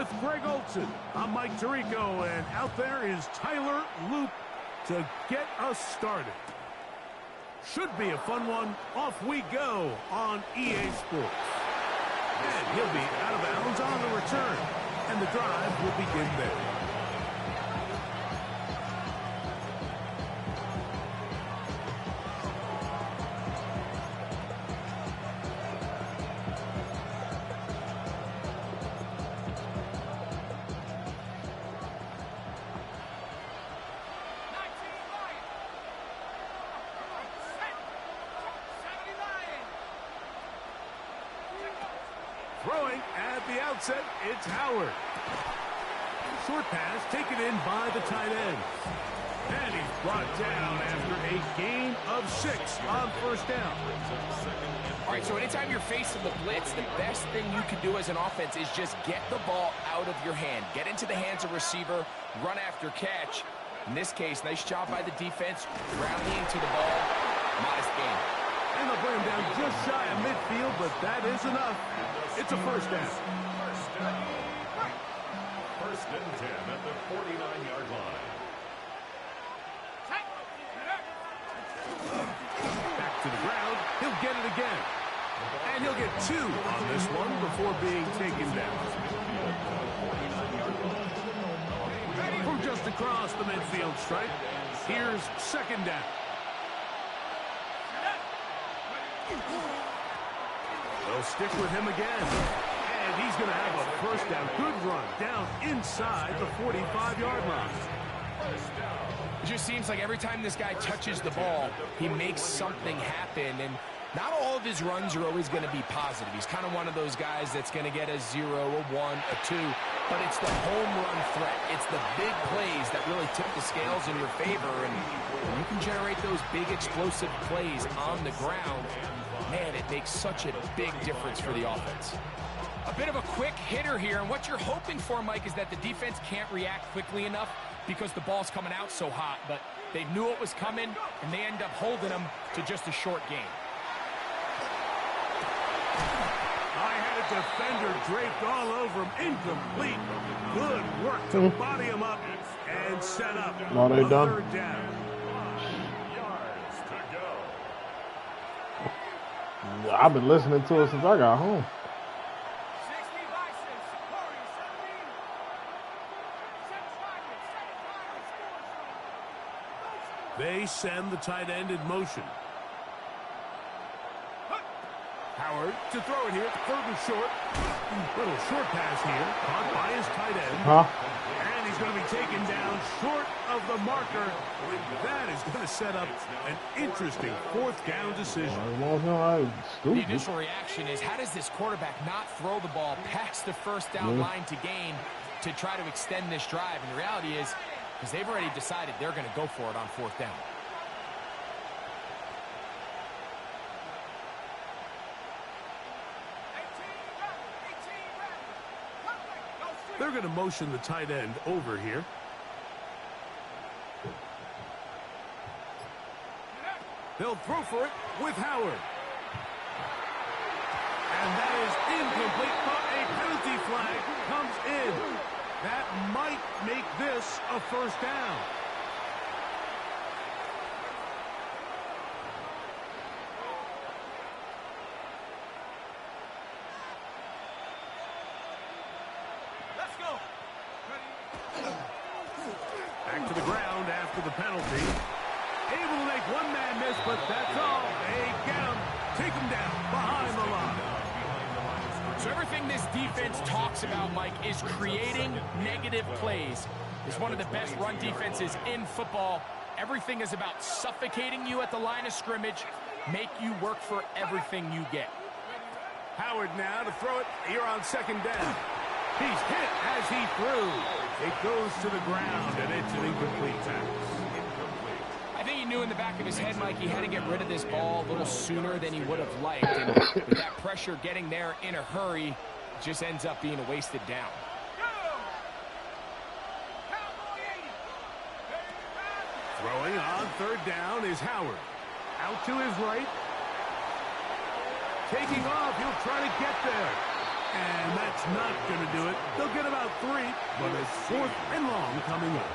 with Greg Olson. I'm Mike Tirico, and out there is Tyler Loop to get us started. Should be a fun one. Off we go on EA Sports. And he'll be out of bounds on the return. And the drive will begin there. Throwing at the outset, it's Howard. Short pass taken in by the tight end. And he's brought down after a gain of 6 on first down. All right, so anytime you're facing the blitz, the best thing you can do as an offense is just get the ball out of your hand. Get into the hands of receiver, run after catch. In this case, nice job by the defense, rallying to the ball. Modest gain. And they'll bring him down just shy of midfield, but that is enough. It's a first down. First and 10 at the 49-yard line. Back to the ground. He'll get it again. And he'll get 2 on this one before being taken down. From just across the midfield stripe, here's second down. They'll stick with him again. And he's going to have a first down. Good run down inside the 45-yard line. It just seems like every time this guy touches the ball, he makes something happen. And not all of his runs are always going to be positive. He's kind of one of those guys that's going to get a 0, a 1, a 2. But it's the home run threat. It's the big plays that really tip the scales in your favor. And when you can generate those big explosive plays on the ground, man, it makes such a big difference for the offense. A bit of a quick hitter here, and what you're hoping for, Mike, is that the defense can't react quickly enough because the ball's coming out so hot, but they knew it was coming, and they end up holding them to just a short gain. I had a defender draped all over him, incomplete. Good work to body him up and set up They a done. third down. I've been listening to it since I got home. They send the tight end in motion. Howard to throw it here, third and short. Little short pass here, caught by his tight end. And he's going to be taken down short of the marker. That is going to set up an interesting fourth down decision. The initial reaction is, how does this quarterback not throw the ball past the first down line to gain to try to extend this drive? And the reality is, because they've already decided they're going to go for it on fourth down. They're going to motion the tight end over here. They'll throw for it with Howard. And that is incomplete, but a penalty flag comes in. That might make this a first down. Let's go. Back to the ground after the penalty. Able to make one man miss, but that's all. They get him, take him down behind the line. So everything this defense talks about, Mike, is creating negative plays. It's one of the best run defenses in football. Everything is about suffocating you at the line of scrimmage, make you work for everything you get. Howard now to throw it here on second down. He's hit as he threw. It goes to the ground, and it's an incomplete pass. I think he knew in the back of his head, Mike, he had to get rid of this ball a little sooner than he would have liked. And with that pressure getting there in a hurry, it just ends up being a wasted down. Throwing on third down is Howard. Out to his right. Taking off, he'll try to get there. And that's not going to do it. They'll get about 3, but it's 4th and long coming up.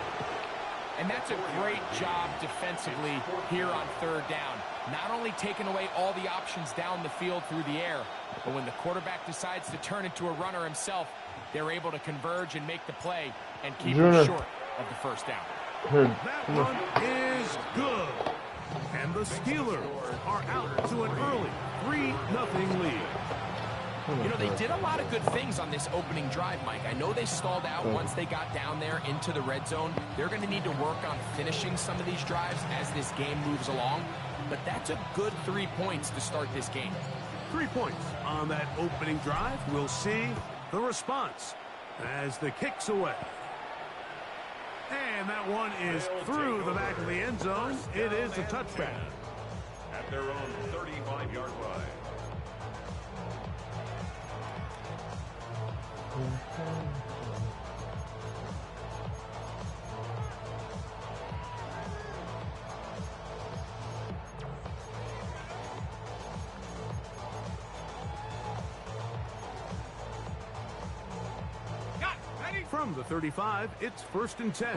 And that's a great job defensively here on 3rd down. Not only taking away all the options down the field through the air, but when the quarterback decides to turn into a runner himself, they're able to converge and make the play and keep it short of the 1st down. That one is good. And the Steelers are out to an early 3-0 lead. You know, they did a lot of good things on this opening drive, Mike. I know they stalled out once they got down there into the red zone. They're going to need to work on finishing some of these drives as this game moves along. But that's a good 3 points to start this game. 3 points on that opening drive. We'll see the response as the kick's away. And that one is through the back of the end zone. It is a touchback. At their own 35-yard line. From the 35, it's 1st and 10.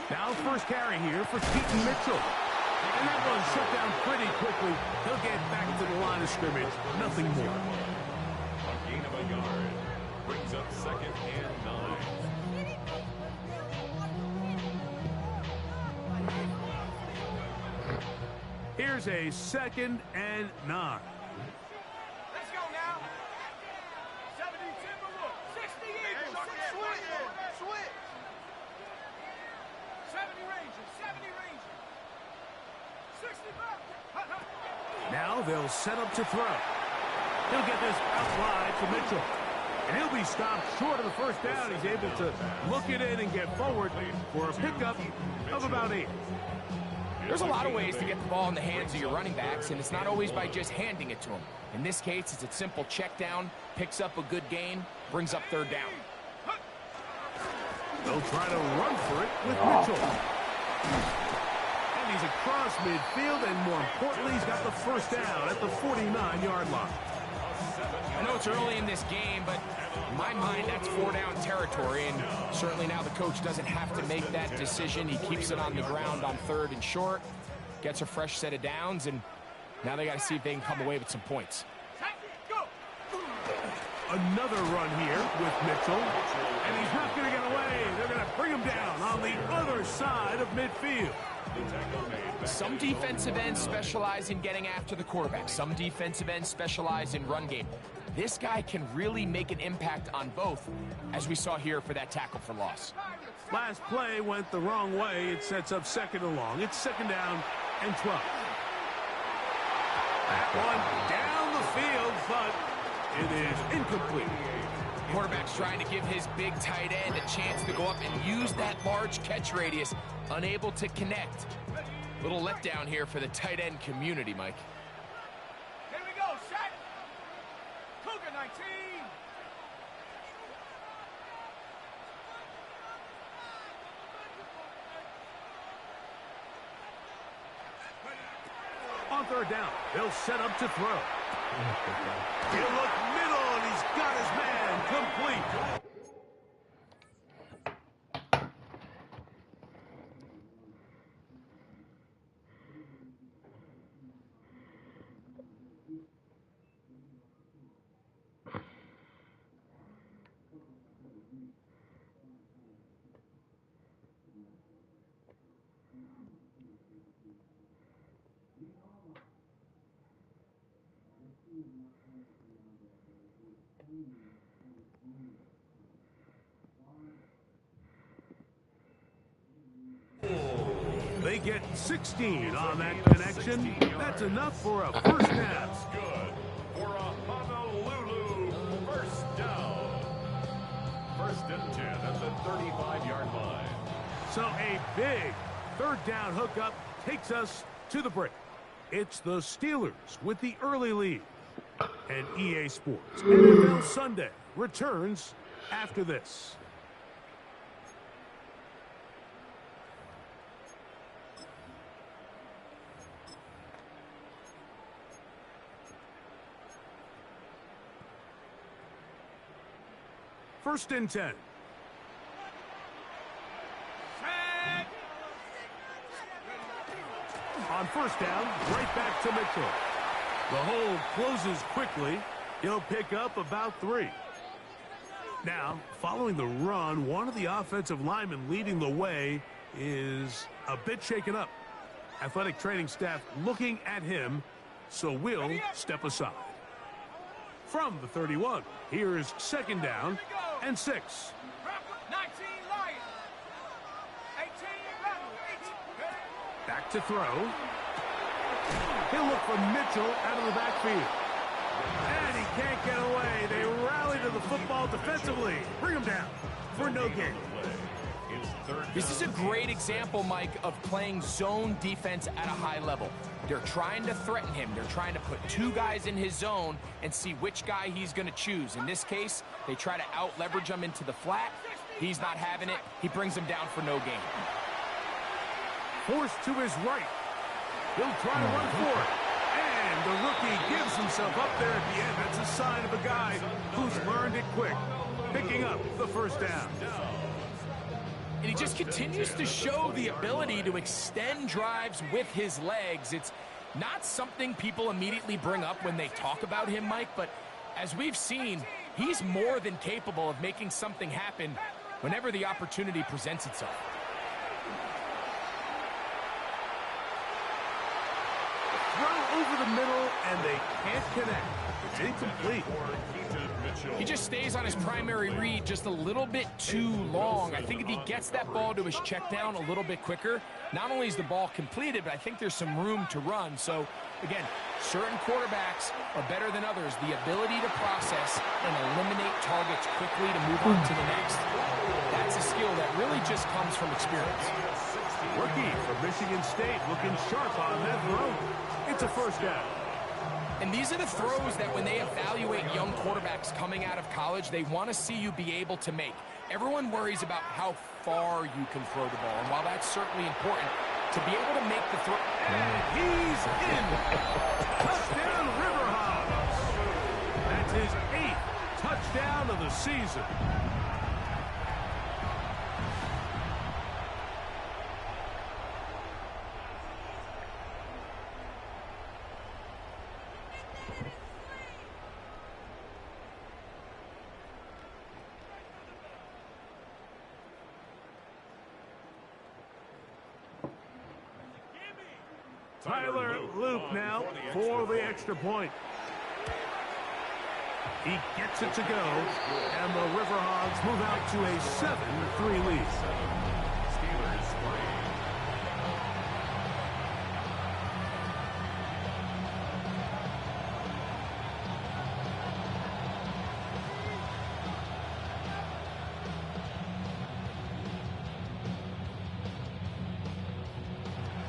Now first carry here for Keaton Mitchell. And that one shut down pretty quickly. He'll get back to the line of scrimmage. Nothing more. A gain of a yard. Brings up 2nd and 9. Here's a 2nd and 9. Let's go now. 70 Timberwolves. 60 Eagles. Switch. 70 Rangers. 70 Rangers. 60 Bucks. Now they'll set up to throw. He'll get this out wide to Mitchell. And he'll be stopped short of the 1st down. He's able to look it in and get forward for a pickup of about 8. There's a lot of ways to get the ball in the hands of your running backs, and it's not always by just handing it to them. In this case, it's a simple check down, picks up a good gain, brings up 3rd down. They'll try to run for it with Mitchell. And he's across midfield, and more importantly, he's got the 1st down at the 49-yard line. I know it's early in this game, but in my mind, that's 4-down territory, and certainly now the coach doesn't have to make that decision. He keeps it on the ground on 3rd and short, gets a fresh set of downs, and now they got to see if they can come away with some points. Another run here with Mitchell, and he's not going to get away. They're going to bring him down on the other side of midfield. Some defensive ends specialize in getting after the quarterback. Some defensive ends specialize in run game. This guy can really make an impact on both, as we saw here for that tackle for loss. Last play went the wrong way. It sets up 2nd and long. It's 2nd down and 12. That one down the field, but it is incomplete. Quarterback's trying to give his big tight end a chance to go up and use that large catch radius. Unable to connect. Little letdown here for the tight end community, Mike. Here we go, set. Cougar 19. On 3rd down, they'll set up to throw. He'll look middle, and he's got his man complete. They get 16 on that connection. That's enough for a 1st down. Good for a Honolulu 1st down. 1st and 10 at the 35-yard line. So a big 3rd down hookup takes us to the break. It's the Steelers with the early lead. And EA Sports NFL Sunday returns after this. First and 10. On first down, right back to Mitchell. The hole closes quickly. He'll pick up about 3. Now, following the run, one of the offensive linemen leading the way is a bit shaken up. Athletic training staff looking at him, so we'll step aside. From the 31, here's second down and 6. 19 Lions. 18 Rebels. Back to throw. He'll look for Mitchell out of the backfield. And he can't get away. They rally to the football defensively. Bring him down for no gain. This is a great example, Mike, of playing zone defense at a high level. They're trying to threaten him. They're trying to put 2 guys in his zone and see which guy he's going to choose. In this case, they try to out-leverage him into the flat. He's not having it. He brings him down for no gain. Forced to his right. He'll try to run for it. And the rookie gives himself up there at the end. That's a sign of a guy who's learned it quick. Picking up the first down. And he just continues to show the ability to extend drives with his legs. It's not something people immediately bring up when they talk about him, Mike, but as we've seen, he's more than capable of making something happen whenever the opportunity presents itself. Throw over the middle, and they can't connect. It's incomplete. He just stays on his primary read just a little bit too long. I think if he gets that ball to his check down a little bit quicker, not only is the ball completed, but I think there's some room to run. So, again, certain quarterbacks are better than others. The ability to process and eliminate targets quickly to move on to the next, that's a skill that really just comes from experience. Rookie from Michigan State looking sharp on that throw. It's a first down. And these are the throws that when they evaluate young quarterbacks coming out of college, they want to see you be able to make. Everyone worries about how far you can throw the ball. And while that's certainly important, to be able to make the throw. And he's in. Touchdown, Riverhogs. That's his 8th touchdown of the season. Tyler Loop now for the extra point. He gets it to go, and the Riverhogs move out to a 7-3 lead. Steelers 3.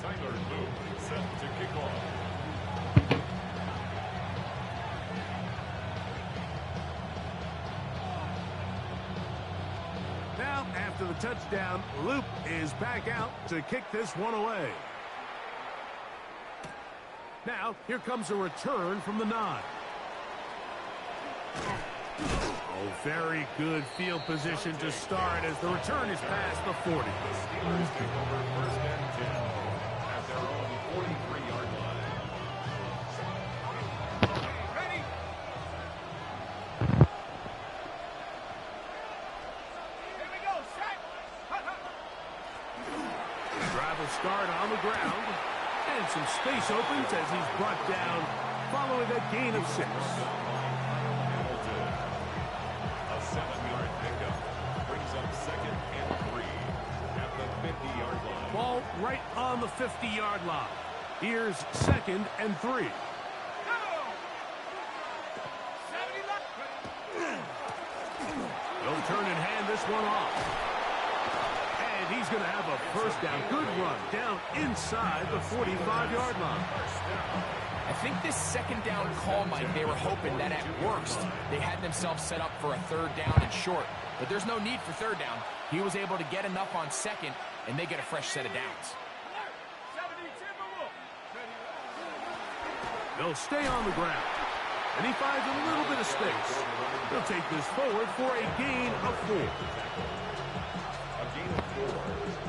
Tyler Loop set to kick off. Now, after the touchdown, Loop is back out to kick this one away. Now, here comes a return from the 9. Oh, very good field position to start as the return is past the 40. The Steelers take over first and 10 at their own 43-yard line. Ready? Here we go, set. Drive will start on the ground. And some space opens as he's brought down following a gain of 6. Hamilton. A 7-yard pickup brings up second and 3 at the 50-yard line. Ball right on the 50-yard line. Here's second and 3. Go. 70 He'll turn and hand this one off. And he's going to have a first down. Good run down inside the 45-yard line. I think this second down call, Mike, they were hoping that at worst they had themselves set up for a third down and short. But there's no need for third down. He was able to get enough on second, and they get a fresh set of downs. 70 Timberwolves. They'll stay on the ground. and he finds a little bit of space. He'll take this forward for a gain of 4. A gain of 4.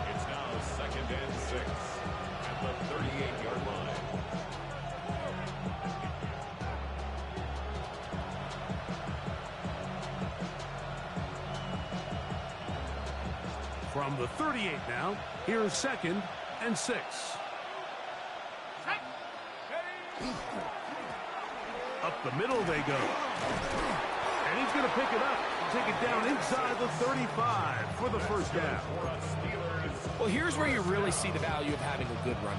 It's now 2nd and 6 at the 38-yard line. From the 38 now, here's 2nd and 6. Up the middle they go. And he's going to pick it up. Take it down inside the 35 for the first down. Well, here's where you really see the value of having a good run.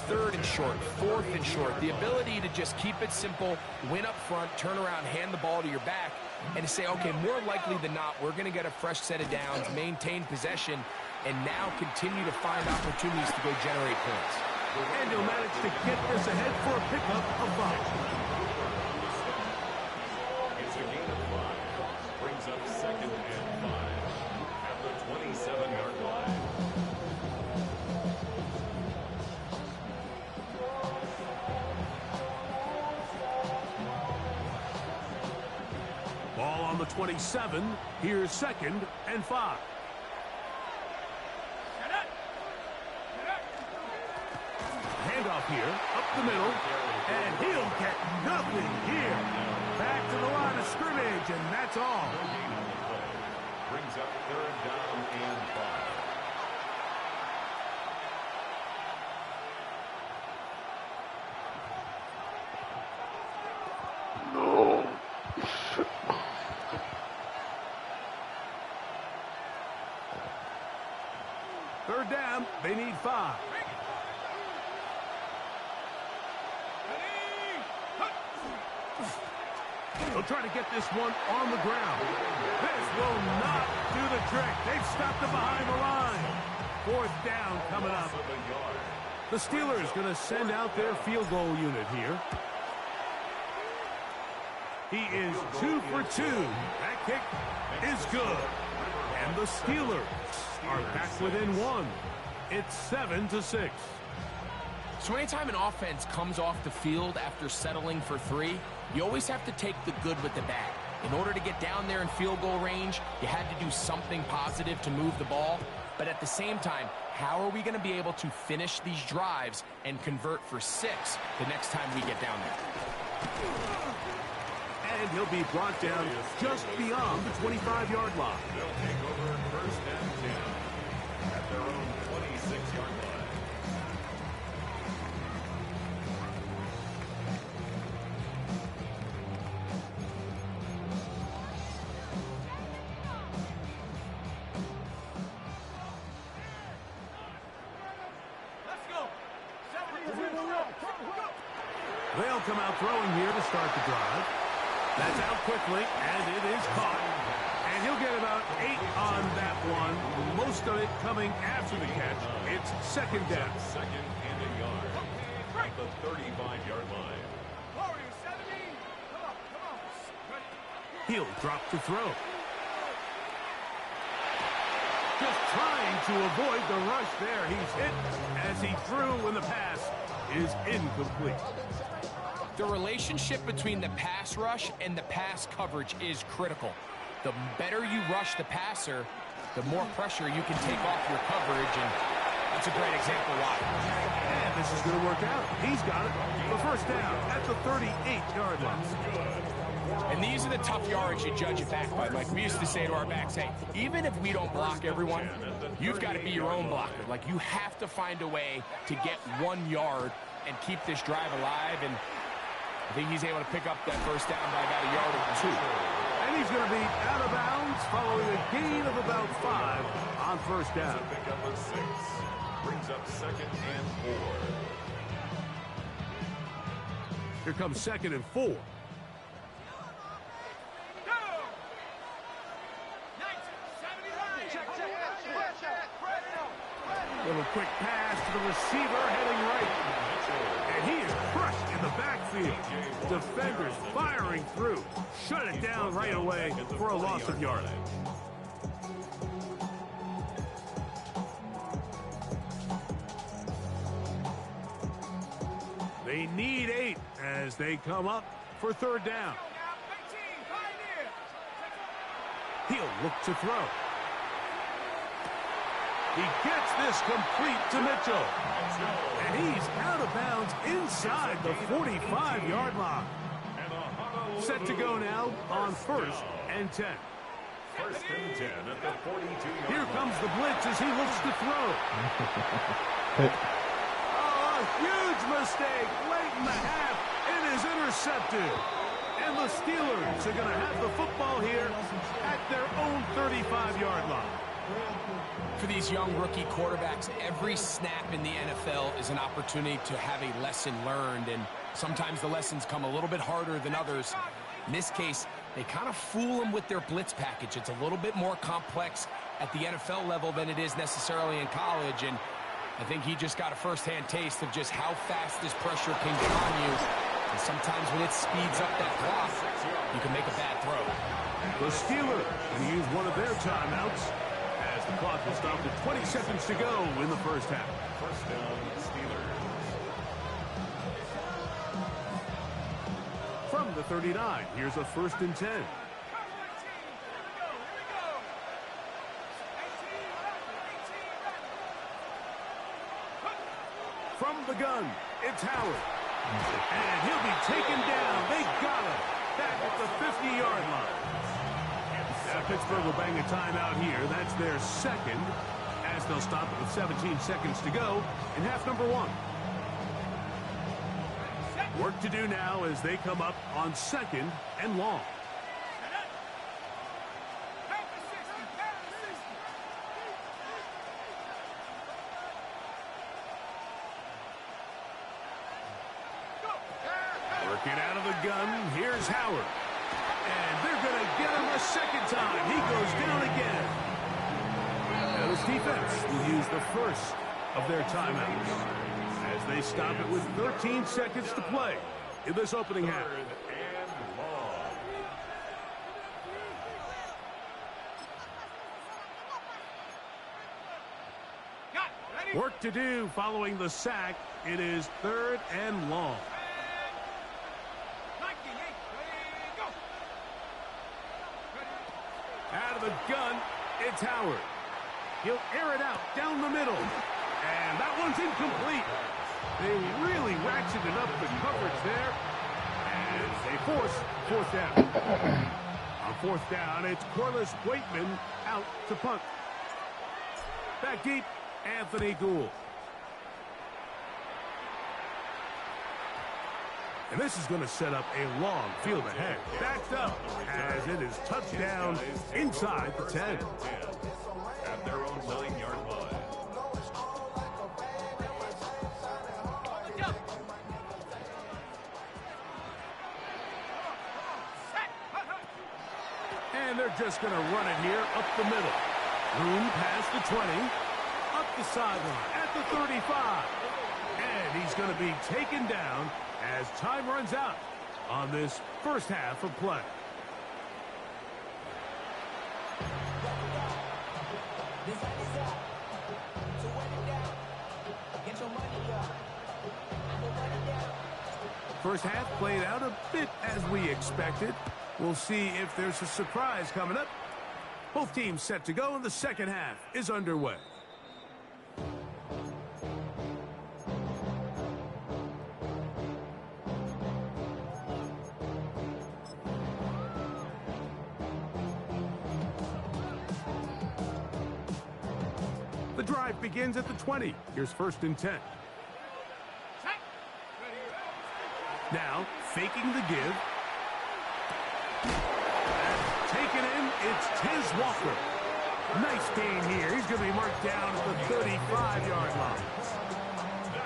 3rd and short, 4th and short. The ability to just keep it simple, win up front, turn around, hand the ball to your back, and to say, okay, more likely than not, we're going to get a fresh set of downs, maintain possession, and now continue to find opportunities to go generate points. And he'll manage to get this ahead for a pickup of 5. It's a gain of 5. Brings up 2nd and 5 at the 27-yard line. Ball on the 27. Here's 2nd and 5. Handoff here, up the middle, and he'll get nothing here. Back to the line of scrimmage, and that's all. Gain on the play. Brings up 3rd down and 5. Third down, they need 5. They'll try to get this one on the ground. This will not do the trick. They've stopped it behind the line. 4th down coming up. The Steelers going to send out their field goal unit here. He is 2 for 2. That kick is good. And the Steelers are back within 1. It's 7-6. So anytime an offense comes off the field after settling for 3, you always have to take the good with the bad. In order to get down there in field goal range, you had to do something positive to move the ball. But at the same time, how are we going to be able to finish these drives and convert for 6 the next time we get down there? And he'll be brought down just beyond the 25-yard line. They'll take over 1st and 10 at their own 26-yard line. They'll come out throwing here to start the drive. That's out quickly, and it is caught. And he'll get about 8 on that one, most of it coming after the catch. It's 2nd down. 2nd and a yard at the 35-yard line. Warriors 17. Come on. He'll drop to throw. Just trying to avoid the rush there. He's hit as he threw when the pass is incomplete. The relationship between the pass rush and the pass coverage is critical. The better you rush the passer, the more pressure you can take off your coverage, and that's a great example why. And this is going to work out. He's got it for 1st down at the 38-yard line. And these are the tough yards you judge it back by. Like we used to say to our backs, hey, even if we don't block everyone, you've got to be your own blocker. Like you have to find a way to get 1 yard and keep this drive alive. And I think he's able to pick up that 1st down by about a yard or 2. And he's going to be out of bounds following a gain of about 5 on 1st down. To pick up a 6. Brings up 2nd and 4. Here comes 2nd and 4. Little quick pass to the receiver heading right. And he is crushed in the backfield. Defenders firing through. Shut it down right away for a loss of yardage. They need 8 as they come up for third down. He'll look to throw. He gets this complete to Mitchell. And he's out of bounds inside the 45-yard line. Set to go now on 1st and 10. 1st and 10 at the 42-yard line. Here comes the blitz as he looks to throw. Oh, a huge mistake late in the half. It is intercepted. And the Steelers are going to have the football here at their own 35-yard line. For these young rookie quarterbacks, every snap in the NFL is an opportunity to have a lesson learned, and sometimes the lessons come a little bit harder than others. In this case, they kind of fool them with their blitz package. It's a little bit more complex at the NFL level than it is necessarily in college, and I think he just got a first-hand taste of just how fast this pressure can get on you. And sometimes when it speeds up that clock, you can make a bad throw. The Steelers going to use one of their timeouts as the clock will stop with 20 seconds to go in the first half. 1st down, Steelers. From the 39, here's a 1st and 10. From the gun, it's Howard. And he'll be taken down. They got him back at the 50-yard line. Now Pittsburgh will bang a timeout here. That's their second, as they'll stop it with 17 seconds to go in half number 1. Work to do now as they come up on 2nd and long. Working out of the gun, here's Howard. And they're going to get him a second time. He goes down again. Now this defense will use the first of their timeouts as they stop it with 13 seconds to play in this opening half. Work to do following the sack. It is 3rd and long. Out of the gun, it's Howard. He'll air it out down the middle. And that one's incomplete. They really ratcheted up the coverage there. And they force 4th down. On 4th down, it's Corliss Waitman out to punt. Back deep, Anthony Gould. And this is going to set up a long field ahead. Backed up as it is touchdown inside the 10. At their own 9-yard line. And they're just going to run it here up the middle. Room past the 20. Up the sideline at the 35. And he's going to be taken down as time runs out on this first half of play. First half played out a bit as we expected. We'll see if there's a surprise coming up. Both teams set to go, and the second half is underway. The drive begins at the 20. Here's 1st and 10. Now, faking the give. Taken in, it's Tez Walker. Nice gain here. He's going to be marked down at the 35-yard line.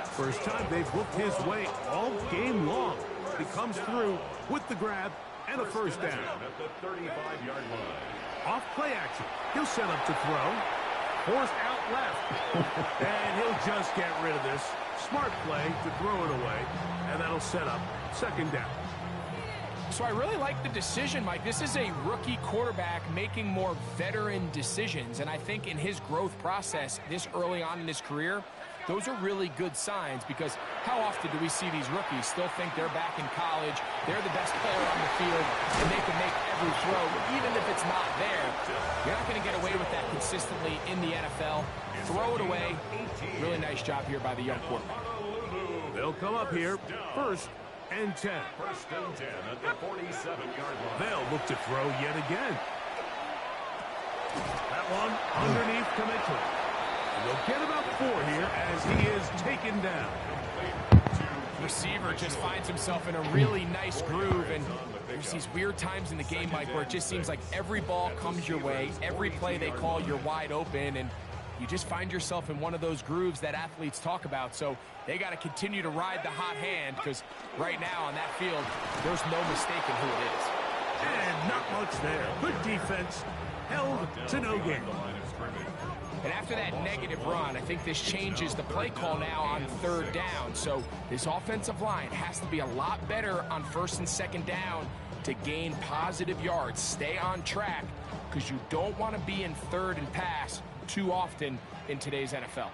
First time they've booked his way all game long. He comes through with the grab and a first down. At the 35-yard line. Off play action. He'll set up to throw. Forced out left. And he'll just get rid of this. Smart play to throw it away. And that'll set up 2nd down. So I really like the decision, Mike. This is a rookie quarterback making more veteran decisions. And I think in his growth process, this early on in his career, those are really good signs, because how often do we see these rookies still think they're back in college, they're the best player on the field, and they can make every throw, even if it's not there. You're not going to get away with that consistently in the NFL. Throw it away. Really nice job here by the young quarterback. They'll come up here, 1st and 10. 1st and 10 at the 47-yard line. They'll look to throw yet again. That one underneath to Mitchell. They'll get about 4 here as he is taken down. Receiver just finds himself in a really nice groove, and there's these weird times in the game, Mike, where it just seems like every ball comes your way, every play they call, you're wide open, and you just find yourself in one of those grooves that athletes talk about. So they got to continue to ride the hot hand, because right now on that field, there's no mistaking who it is. And not much there. Good defense, held to no gain. And after that negative run, I think this changes the play call now on 3rd down. So this offensive line has to be a lot better on 1st and 2nd down to gain positive yards. Stay on track, because you don't want to be in 3rd and pass too often in today's NFL.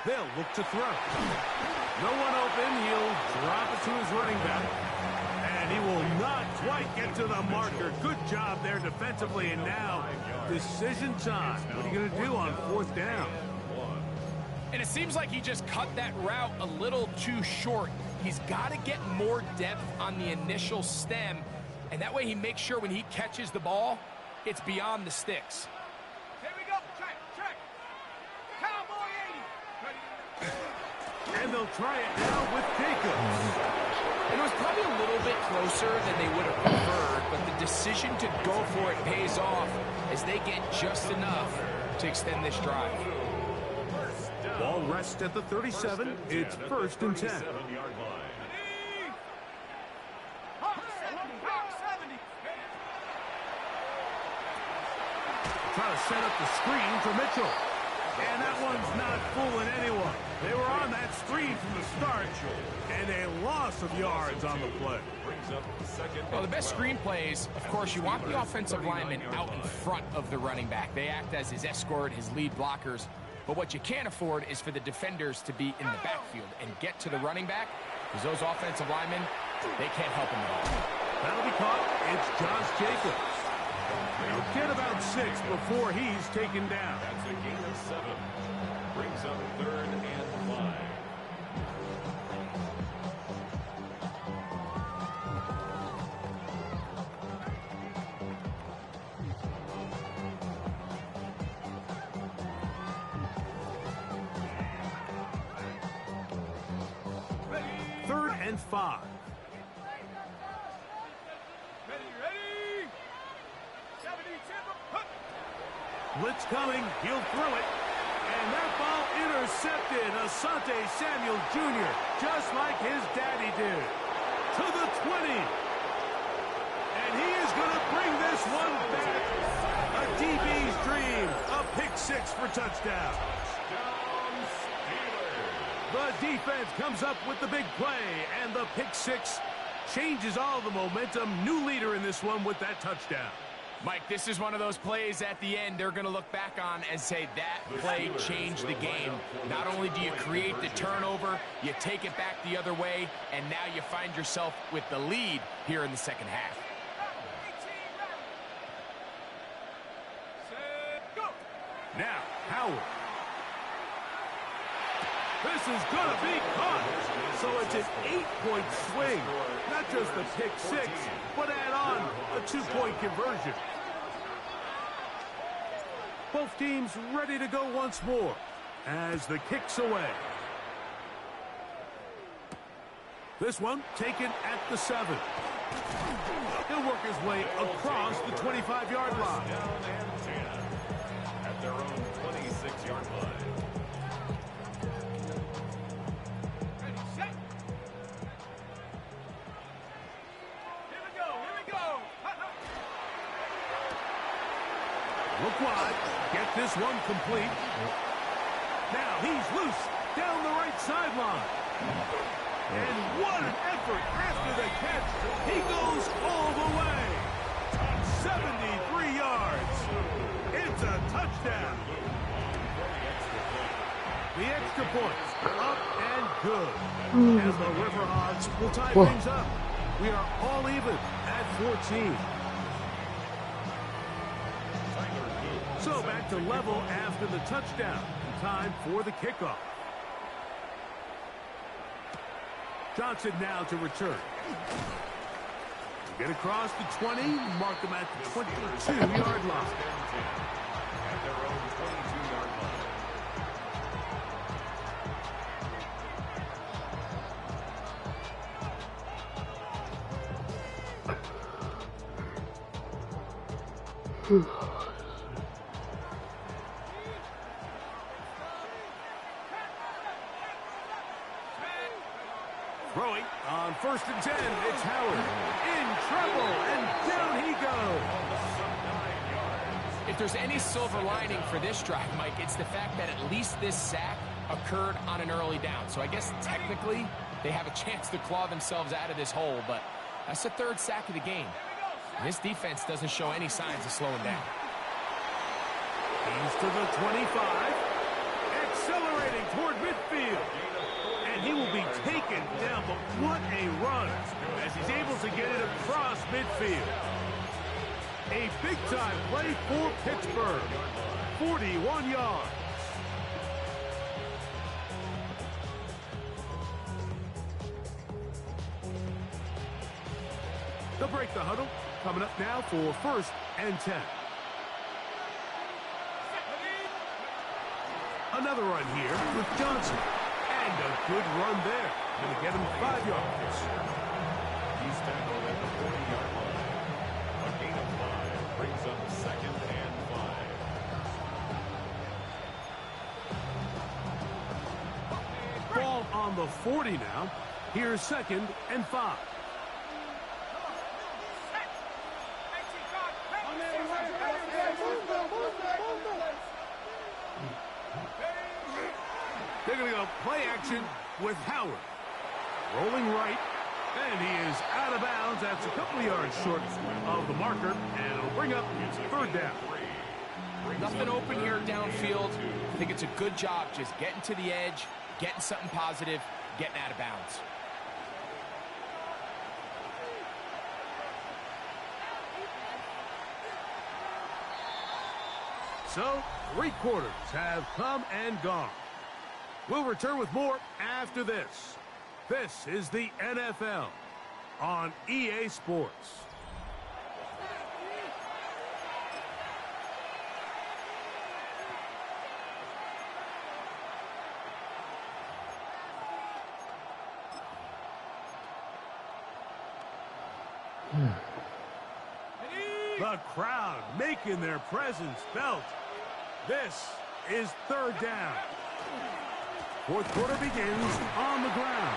They'll look to throw. No one open. He'll drop it to his running back. And he will not quite get to the marker. Good job there defensively. And now, decision time. What are you going to do on 4th down? And it seems like he just cut that route a little too short. He's got to get more depth on the initial stem. And that way he makes sure when he catches the ball, it's beyond the sticks. Here we go. Check, check. Cowboy 80. Ready? And they'll try it now with Jacobs. And it was probably a little bit closer than they would have preferred, but the decision to go for it pays off as they get just enough to extend this drive. Ball rests at the 37. It's 1st and 10. Try to set up the screen for Mitchell. And that one's not fooling anyone. They were on that screen from the start, and a loss of yards on the play. Well, the best screen plays, of course, you want the offensive lineman out in front of the running back. They act as his escort, his lead blockers. But what you can't afford is for the defenders to be in the backfield and get to the running back, because those offensive linemen, they can't help him at all. That'll be caught. It's Josh Jacobs. He'll get about 6 before he's taken down. That's a gain of 7. Brings up 3rd and 5. Third and 5. Ready? 70 timber. Blitz coming. He'll throw it. And that ball intercepted. Asante Samuel Jr., just like his daddy did. To the 20. And he is going to bring this one back. A DB's dream. A pick 6 for touchdown. The defense comes up with the big play, and the pick 6 changes all the momentum. New leader in this one with that touchdown. Mike, this is one of those plays at the end they're going to look back on and say that play changed the game. Not only do you create the turnover, you take it back the other way, and now you find yourself with the lead here in the 2nd half. Now, Howard. This is going to be caught. So it's an 8-point swing. Not just the pick 6, but add on a 2-point conversion. Both teams ready to go once more as the kick's away. This one taken at the 7. He'll work his way across the 25-yard line. Down and 10 at their own 26-yard line. Ready, set. Here we go. Look wide. Get this one complete. Now he's loose down the right sideline. And what an effort after the catch. He goes all the way. 73 Extra point. Up and good. As the Riverhawks will tie things up. We are all even at 14. So back to level after the touchdown. Time for the kickoff. Johnson now to return. Get across the 20, mark them at the 22-yard line. At their own 22-yard line. Throwing on 1st and 10, it's Howard. In trouble, and down he goes. If there's any silver lining for this drive, Mike, it's the fact that at least this sack occurred on an early down. So I guess technically they have a chance to claw themselves out of this hole, but that's the 3rd sack of the game. And this defense doesn't show any signs of slowing down. He's to the 25, accelerating toward midfield. And he will be taken down, but what a run as he's able to get it across midfield. A big-time play for Pittsburgh. 41 yards. They'll break the huddle. Coming up now for 1st and 10. Another run here with Johnson. And a good run there. Going to get him 5 yards. He's tackled at the 40-yard line. A gain of 5 brings up 2nd and 5. Ball on the 40 now. Here's 2nd and 5. They're going to go play action with Howard. Rolling right, and he is out of bounds. That's a couple of yards short of the marker, and it'll bring up 3rd down. Nothing open here downfield. I think it's a good job just getting to the edge, getting something positive, getting out of bounds. So, 3 quarters have come and gone. We'll return with more after this. This is the NFL on EA Sports. The crowd making their presence felt. This is 3rd down. 4th quarter begins on the ground.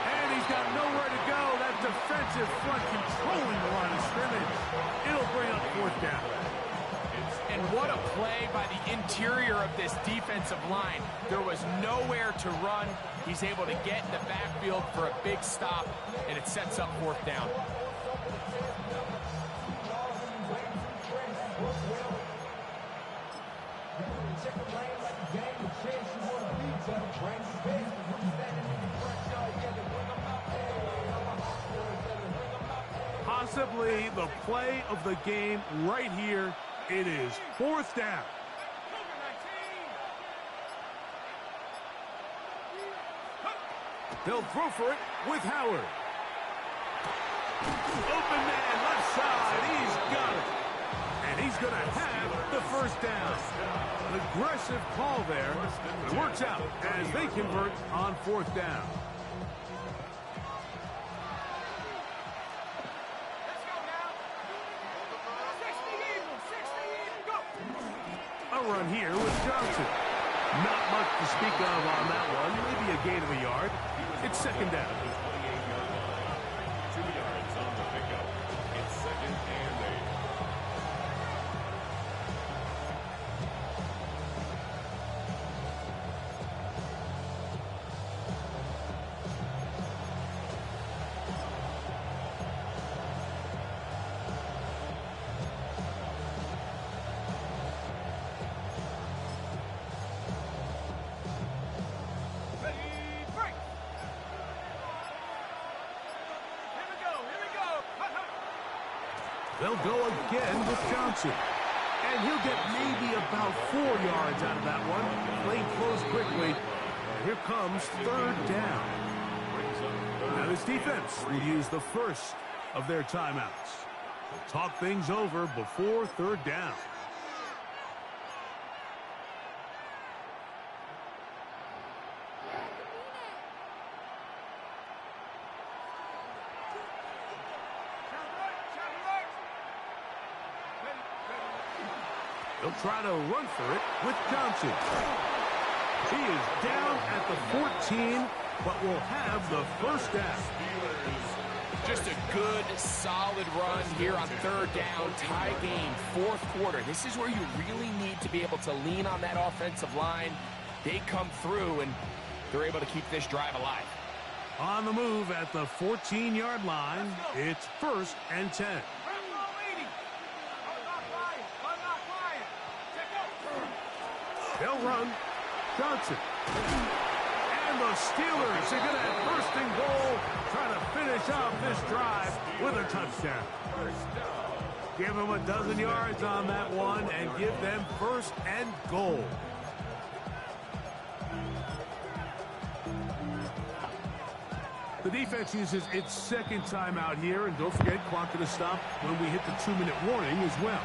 And he's got nowhere to go. That defensive front controlling the line of scrimmage. It'll bring up 4th down. And what a play by the interior of this defensive line. There was nowhere to run. He's able to get in the backfield for a big stop, and it sets up 4th down. Possibly the play of the game right here. It is 4th down. They'll throw for it with Howard. Open man, left side. He's got it. And he's going to have the 1st down. An aggressive call there. It works out as they convert on 4th down. A run here with Johnson. Not much to speak of on that one. Maybe a gain of a yard. It's 2nd down. 28-yard line. 2 yards on the pickup. It's 2nd and 8. They'll go again with Johnson. And he'll get maybe about 4 yards out of that one. Play close quickly. And here comes third down. Now this defense will use the first of their timeouts. They'll talk things over before third down. They'll try to run for it with Johnson. He is down at the 14, but will have the first down. Just a good, solid run here on third down, tie game, fourth quarter. This is where you really need to be able to lean on that offensive line. They come through, and they're able to keep this drive alive. On the move at the 14-yard line, it's 1st and 10. They'll run. Johnson. And the Steelers are going to have first and goal, trying to finish off this drive with a touchdown. Give them a dozen yards on that one and give them first and goal. The defense uses its second timeout here, and don't forget, clock going to stop when we hit the 2-minute warning as well.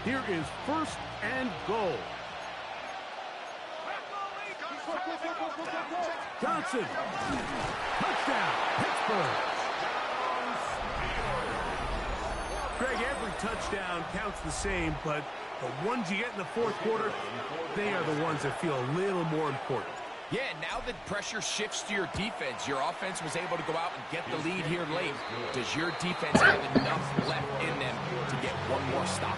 Here is first and goal. Johnson. Touchdown, Pittsburgh. Greg, every touchdown counts the same, but the ones you get in the fourth quarter, they are the ones that feel a little more important. Yeah, now that pressure shifts to your defense, your offense was able to go out and get the lead here late. Does your defense have enough left in them to get one more stop?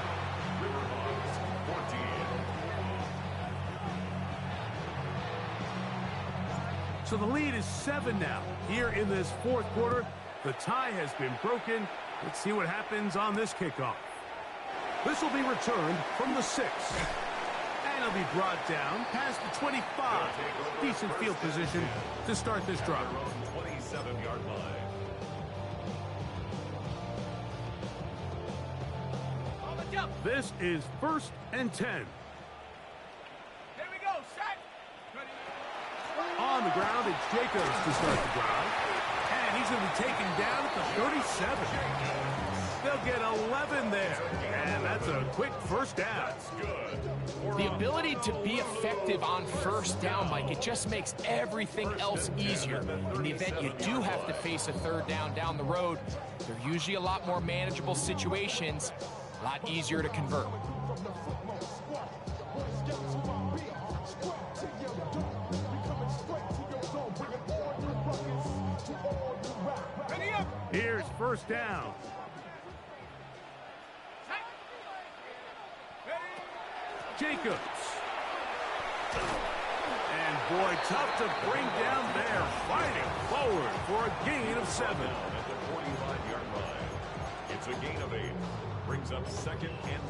So the lead is 7 now. Here in this fourth quarter, the tie has been broken. Let's see what happens on this kickoff. This will be returned from the 6. And it'll be brought down past the 25. Decent field position to start this drive. 27-yard line. This is 1st and 10. Here we go, set. On the ground, it's Jacobs to start the drive. And he's going to be taken down at the 37. They'll get 11 there. And that's a quick first down. The ability to be effective on first down, Mike, it just makes everything else easier. In the event you do have to face a third down the road, they're usually a lot more manageable situations, a lot easier to convert. Here's first down. Jacobs. And boy, tough to bring down there. Fighting forward for a gain of 7. At the 45-yard line. It's a gain of 8. Brings up 2nd and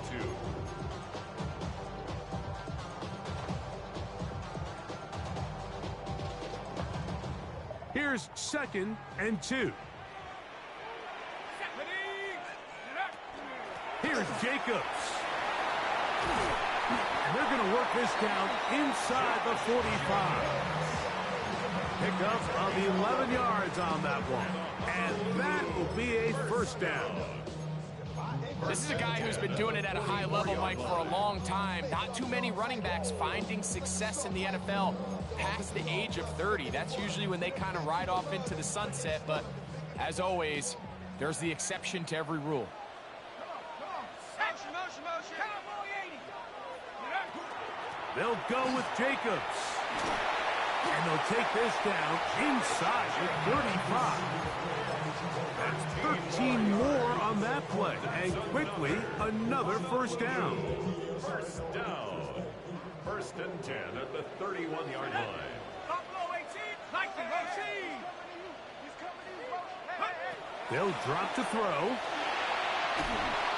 2. Here's 2nd and 2. Here's Jacobs. And they're going to work this down inside the 45. Pickup of 11 yards on that one. And that will be a first down. This is a guy who's been doing it at a high level, Mike, for a long time. Not too many running backs finding success in the NFL past the age of 30. That's usually when they kind of ride off into the sunset. But as always, there's the exception to every rule. They'll go with Jacobs. And they'll take this down inside the 35. That's 13 more on that play. And quickly, another first down. First down. 1st and 10 at the 31-yard line. They'll drop to throw.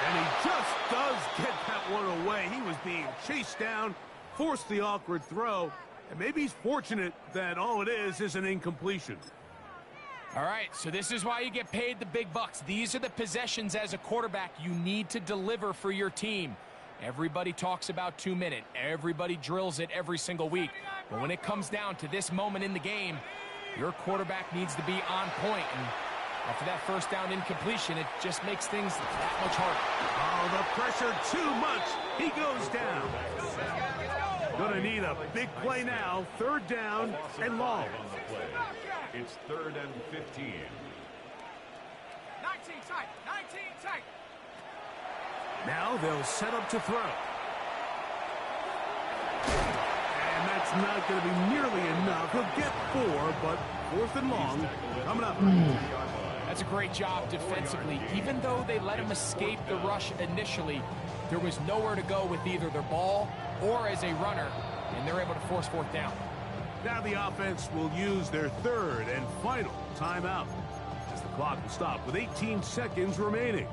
And he just does get that one away. He was being chased down, forced the awkward throw, and maybe he's fortunate that all it is an incompletion. All right, so this is why you get paid the big bucks. These are the possessions as a quarterback you need to deliver for your team. Everybody talks about 2-minute. Everybody drills it every single week. But when it comes down to this moment in the game, your quarterback needs to be on point. And after that first down incompletion, it just makes things that much harder. Oh, the pressure too much. He goes down. Gonna need a big play now. 3rd down and long. It's 3rd and 15. 19 tight. 19 tight. Now they'll set up to throw. And that's not going to be nearly enough. He'll get 4, but 4th and long coming up. That's a great job defensively. Even though they let him escape the rush initially, there was nowhere to go with either their ball or as a runner, and they're able to force 4th down. Now the offense will use their 3rd and final timeout as the clock will stop with 18 seconds remaining.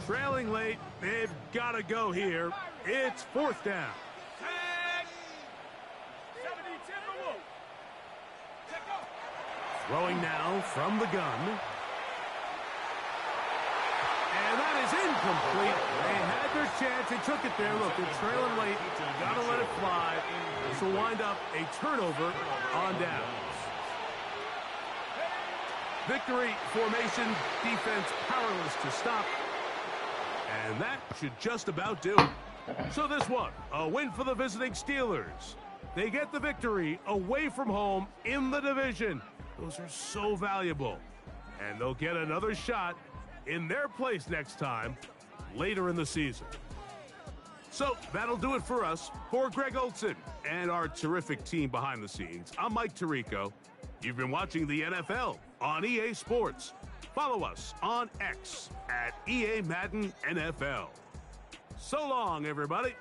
Trailing late, they've got to go here. It's 4th down. Throwing now from the gun. And that is incomplete. They had their chance. They took it there. Look, they're trailing late. Got to let it fly. This will wind up a turnover on downs. Victory formation, defense powerless to stop. And that should just about do it. So this one, a win for the visiting Steelers. They get the victory away from home in the division. Those are so valuable. And they'll get another shot in their place next time, later in the season. So that'll do it for us. For Greg Olson and our terrific team behind the scenes, I'm Mike Tirico. You've been watching the NFL on EA Sports. Follow us on X at EA Madden NFL. So long, everybody.